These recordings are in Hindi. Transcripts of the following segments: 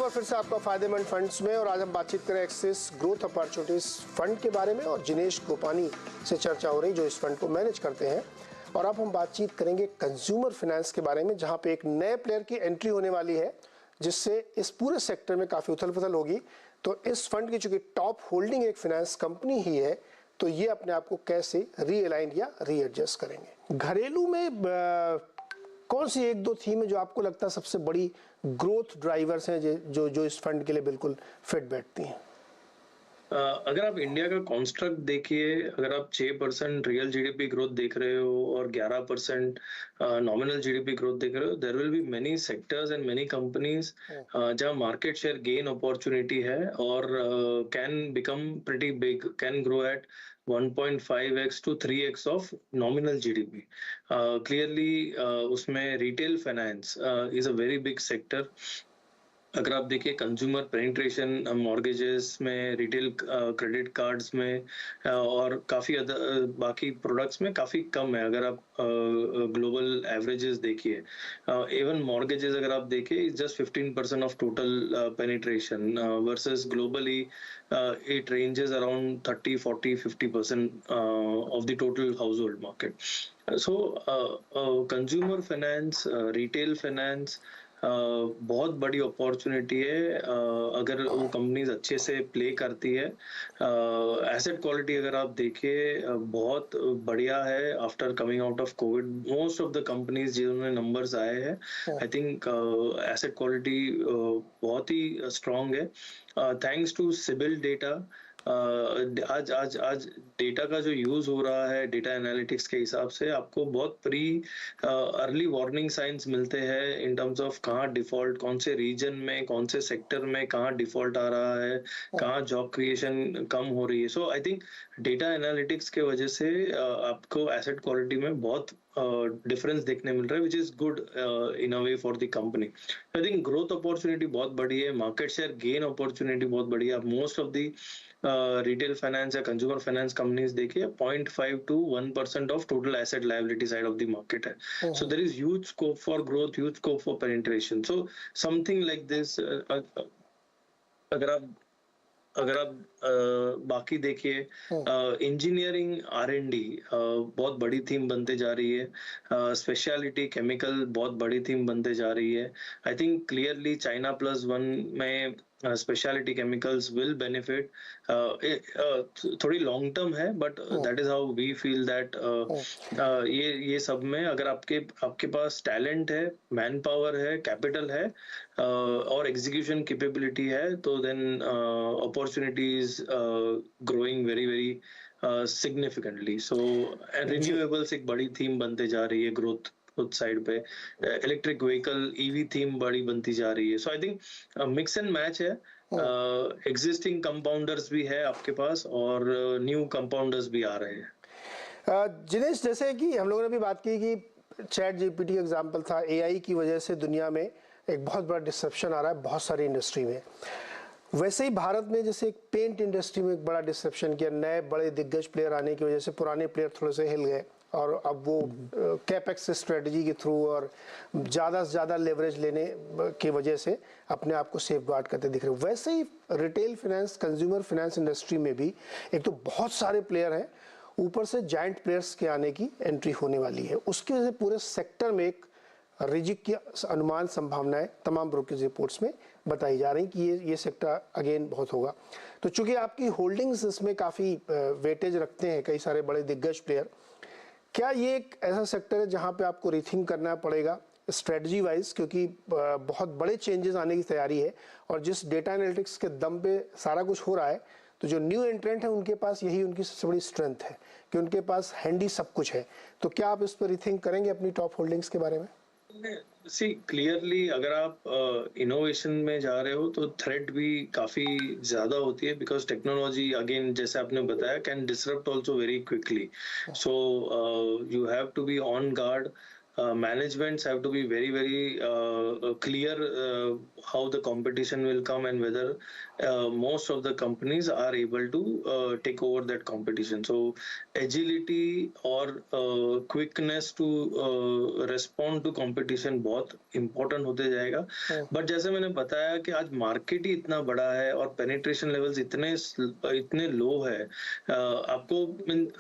बार फिर से आपका फायदेमंद फंड्स में। और आज हम बातचीत करें एक्सिस ग्रोथ अपॉर्चुनिटीज फंड के बारे में और जिनेश गोपानी से चर्चा हो रही जो इस फंड को मैनेज करते हैं। और अब हम बातचीत करेंगे कंज्यूमर फाइनेंस के बारे में, जहां पे एक नए प्लेयर की एंट्री होने वाली है जिससे इस पूरे सेक्टर में काफ़ी उथल पुथल होगी। तो इस फंड की चूंकि टॉप होल्डिंग एक फाइनेंस कंपनी ही है, तो ये अपने आप को कैसे रीअलाइन या रीएडजस्ट करेंगे। घरेलू में कौन सी एक दो थीम है जो आपको लगता है सबसे बड़ी ग्रोथ ड्राइवर्स हैं जो इस फंड के लिए बिल्कुल फिट बैठती हैं? अगर आप इंडिया का कॉन्स्ट्रक्ट देखिए, अगर आप 6% रियल जीडीपी ग्रोथ देख रहे हो और 11% नॉमिनल जीडीपी ग्रोथ देख रहे हो, there will be many sectors and many companies जहां मार्केट शेयर गेन अपॉर्चुनिटी है और can become pretty big, can grow at 1.5x to 3x of nominal GDP. Clearly, उसमें retail finance is a very big sector. अगर आप देखिए कंज्यूमर पेनिट्रेशन मॉर्गेजेस में, रिटेल क्रेडिट कार्ड्स में और काफ़ी बाकी प्रोडक्ट्स में काफ़ी कम है। अगर आप ग्लोबल एवरेजेस देखिए, इवन मॉर्गेजेस अगर आप देखिए is just 15% of total penetration versus globally it ranges around 30, 40, 50% of the total household market. So consumer finance, retail finance बहुत बड़ी अपॉर्चुनिटी है अगर वो कंपनीज अच्छे से प्ले करती है। एसेट क्वालिटी अगर आप देखिए बहुत बढ़िया है। After coming out of Covid, most of the companies जिन्होंने नंबर्स आए हैं, आई थिंक एसेट क्वालिटी बहुत ही स्ट्रांग है थैंक्स टू सिबिल डेटा। आज डेटा का जो यूज हो रहा है, डेटा एनालिटिक्स के हिसाब से आपको बहुत अर्ली वार्निंग साइंस मिलते हैं इन टर्म्स ऑफ कहाँ डिफॉल्ट, कौन से रीजन में, कौन से सेक्टर में कहाँ डिफॉल्ट आ रहा है, कहाँ जॉब क्रिएशन कम हो रही है। So I think data analytics के वजह से आपको एसेट क्वालिटी में बहुत डिफरेंस देखने मिल रहा है, which is good in a way for the company. I think growth opportunity बहुत बड़ी है, मार्केट शेयर गेन अपॉर्चुनिटी बहुत बड़ी है। Most of the retail finance या कंज्यूमर फाइनेंस कंपनीज देखिए 0.5 to 1% of total asset liability side of the market है। So there is huge scope for growth, huge scope for penetration. So something like this अगर आप बाकी देखिए, इंजीनियरिंग R&D बहुत बड़ी थीम बनते जा रही है। स्पेशलिटी केमिकल बहुत बड़ी थीम बनते जा रही है। आई थिंक क्लियरली चाइना +1 में स्पेशलिटी केमिकल्स विल बेनिफिट। थोड़ी लॉन्ग टर्म है, but that is how we feel that ये सब में अगर आपके पास टैलेंट है, मैन पावर है, कैपिटल है और एग्जीक्यूशन कैपेबिलिटी है, तो then opportunities growing very very significantly. So renewables एक बड़ी थीम बनते जा रही है ग्रोथ साइड पे। इलेक्ट्रिक व्हीकल ईवी थीम बड़ी बनती जा रही है। So I think mix and match है। एग्जिस्टिंग कंपाउंडर्स भी है आपके पास और न्यू कंपाउंडर्स भी आ रहे हैं। जिनेश, जैसे कि हम लोगों ने भी बात की कि चैट जीपीटी एग्जाम्पल था, एआई की वजह से दुनिया में एक बहुत बड़ा डिसरप्शन आ रहा है बहुत सारी इंडस्ट्री में। वैसे ही भारत में जैसे एक पेंट इंडस्ट्री में एक बड़ा डिसरप्शन किया, नए बड़े दिग्गज प्लेयर आने की वजह से पुराने प्लेयर थोड़े से हिल गए और अब वो कैपेक्स स्ट्रेटजी के थ्रू और ज़्यादा से ज़्यादा लेवरेज लेने की वजह से अपने आप को सेफ गार्ड करते दिख रहे हैं। वैसे ही retail finance, consumer finance industry में भी एक तो बहुत सारे प्लेयर हैं, ऊपर से जायंट प्लेयर्स के आने की एंट्री होने वाली है। उसकी वजह से पूरे सेक्टर में एक रिजिक की अनुमान संभावनाएं तमाम ब्रोकरेज रिपोर्ट्स में बताई जा रही कि ये सेक्टर अगेन बहुत होगा। तो चूंकि आपकी होल्डिंग्स इसमें काफ़ी वेटेज रखते हैं कई सारे बड़े दिग्गज प्लेयर, क्या ये एक ऐसा सेक्टर है जहां पे आपको रीथिंक करना पड़ेगा स्ट्रेटजी वाइज, क्योंकि बहुत बड़े चेंजेस आने की तैयारी है और जिस डेटा एनालिटिक्स के दम पे सारा कुछ हो रहा है, तो जो न्यू एंट्रेंट है उनके पास यही उनकी सबसे बड़ी स्ट्रेंथ है कि उनके पास हैंडी सब कुछ है। तो क्या आप इस पर रीथिंक करेंगे अपनी टॉप होल्डिंग्स के बारे में? सी क्लियरली अगर आप इनोवेशन में जा रहे हो तो थ्रेट भी काफी ज्यादा होती है, बिकॉज टेक्नोलॉजी अगेन जैसे आपने बताया can disrupt also very quickly. So you have to be on guard managements have to be very clear how the competition will come and whether most of the companies are able to take over that competition. So agility or quickness to respond to competition बहुत important होते जाएगा. बट जैसे मैंने बताया कि आज मार्केट ही इतना बड़ा है और पेनिट्रेशन लेवल्स इतने लो है. आपको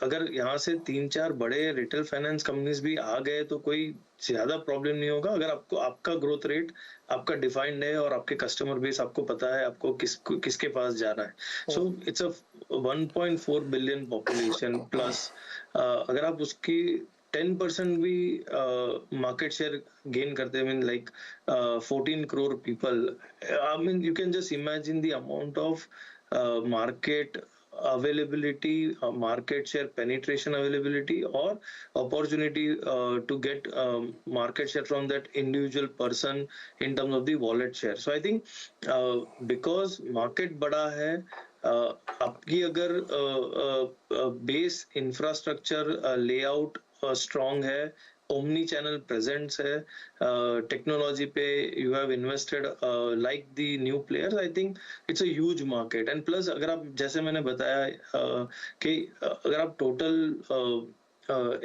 अगर यहाँ से 3-4 बड़े रिटेल फाइनेंस कंपनीज भी आ गए तो कोई ज्यादा प्रॉब्लम नहीं होगा अगर आपको आपका ग्रोथ रेट आपका डिफाइंड है और आपके कस्टमर बेस आपको पता है आपको किसके पास जाना है. So it's a 1.4 billion population plus अगर आप उसकी 10% भी मार्केट शेयर गेन करते हैं, like 14 crore people, I mean you can just imagine the amount of market availability, market share penetration availability or opportunity to get market share from that individual person in terms of the wallet share. So I think because market बड़ा है, आपकी अगर बेस इंफ्रास्ट्रक्चर लेआउट स्ट्रॉन्ग है, ओमनी चैनल प्रेजेंस है, टेक्नोलॉजी पे you have invested like the new players, I think it's a huge market. And plus अगर आप जैसे मैंने बताया कि अगर आप टोटल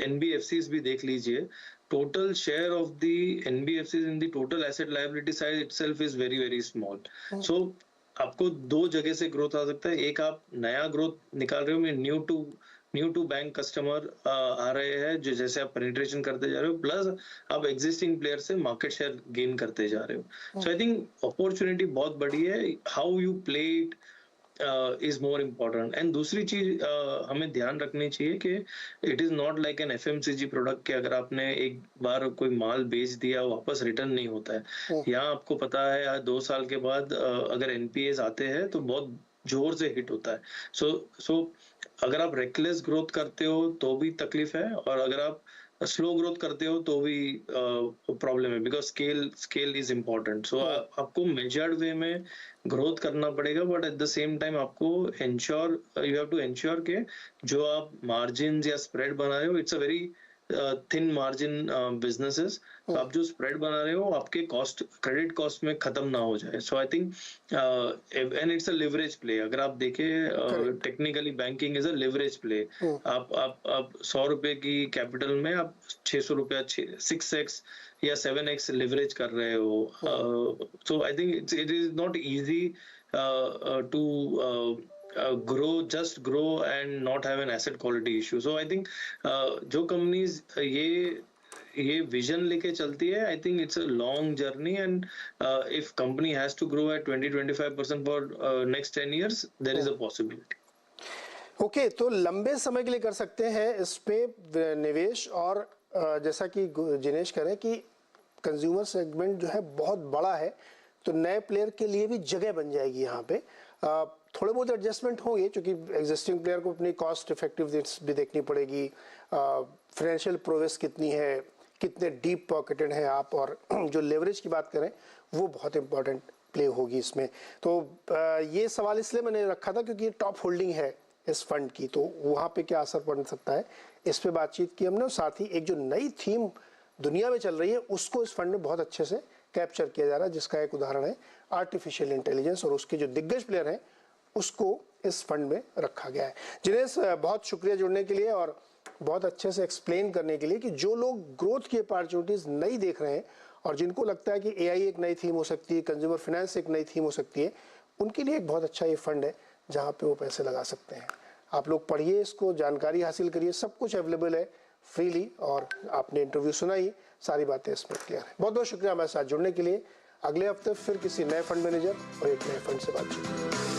एनबीएफसीज भी देख लीजिए, total share of the NBFCs in the total asset liability size itself is very small. So आपको दो जगह से ग्रोथ आ सकता है. एक आप नया ग्रोथ निकाल रहे हो, न्यू टू बैंक कस्टमर आ रहे हैं जो जैसे आप पेनिट्रेशन करते जा रहे हो, प्लस आप एग्जिस्टिंग प्लेयर से मार्केट शेयर गेन करते जा रहे हो. सो आई थिंक अपॉर्चुनिटी बहुत बड़ी है. How you play it is more important. And दूसरी चीज हमें ध्यान रखनी चाहिए कि it is not like an FMCG product के अगर आपने एक बार कोई माल बेच दिया वापस रिटर्न नहीं होता है. यहाँ आपको पता है 2 साल के बाद अगर एनपीएस आते हैं तो बहुत जोर से हिट होता है. सो अगर आप रेकलेस ग्रोथ करते हो तो भी तकलीफ है और अगर आप स्लो ग्रोथ करते हो तो भी प्रॉब्लम है, बिकॉज स्केल इज इम्पोर्टेंट. सो आपको मेजर्ड वे में ग्रोथ करना पड़ेगा, but at the same time आपको यू हैव टू एंश्योर के जो आप मार्जिन या स्प्रेड बना रहे हो, it's a very thin margin businesses. तो आप जो स्प्रेड बना रहे हो आपके क्रेडिट कॉस्ट में खत्म ना हो जाए. So I think and it's a leverage play. अगर आप देखें technically banking is a leverage play. आप 100 रुपए की कैपिटल में आप 600 रुपया 6x या 7x लिवरेज कर रहे हो. So I think it is not easy to just grow and not have an asset quality issue. So I think जो companies ये vision लेके चलती है, I think it's a long journey, and if company has to grow at 20-25% for next 10 years, there is a possibility. Okay, तो लंबे समय के लिए कर सकते हैं इस पे निवेश. और जैसा कि जिनेश कह रहे हैं कि कंज्यूमर सेगमेंट जो है बहुत बड़ा है, तो नए प्लेयर के लिए भी जगह बन जाएगी यहाँ पे. थोड़े बहुत एडजस्टमेंट होंगे क्योंकि एग्जिस्टिंग प्लेयर को अपनी कॉस्ट इफेक्टिवनेस भी देखनी पड़ेगी, फाइनेंशियल प्रोग्रेस कितनी है, कितने डीप पॉकेटेड हैं आप, और जो लेवरेज की बात करें वो बहुत इंपॉर्टेंट प्ले होगी इसमें. तो ये सवाल इसलिए मैंने रखा था क्योंकि ये टॉप होल्डिंग है इस फंड की, तो वहाँ पे क्या असर पड़ सकता है इस पे बातचीत की हमने. और साथ ही एक जो नई थीम दुनिया में चल रही है उसको इस फंड में बहुत अच्छे से कैप्चर किया जा रहा है, जिसका एक उदाहरण है आर्टिफिशियल इंटेलिजेंस, और उसके जो दिग्गज प्लेयर हैं उसको इस फंड में रखा गया है. जिनेश, बहुत शुक्रिया जुड़ने के लिए और बहुत अच्छे से एक्सप्लेन करने के लिए कि जो लोग ग्रोथ की अपॉर्चुनिटीज नई देख रहे हैं और जिनको लगता है कि एआई एक नई थीम हो सकती है, कंज्यूमर फाइनेंस एक नई थीम हो सकती है, उनके लिए एक बहुत अच्छा ये फंड है जहाँ पे वो पैसे लगा सकते हैं. आप लोग पढ़िए इसको, जानकारी हासिल करिए, सब कुछ अवेलेबल है फ्रीली, और आपने इंटरव्यू सुना ही, सारी बातें इसमें क्लियर है. बहुत बहुत शुक्रिया हमारे साथ जुड़ने के लिए. अगले हफ्ते फिर किसी नए फंड मैनेजर और एक नए फंड से बातचीत.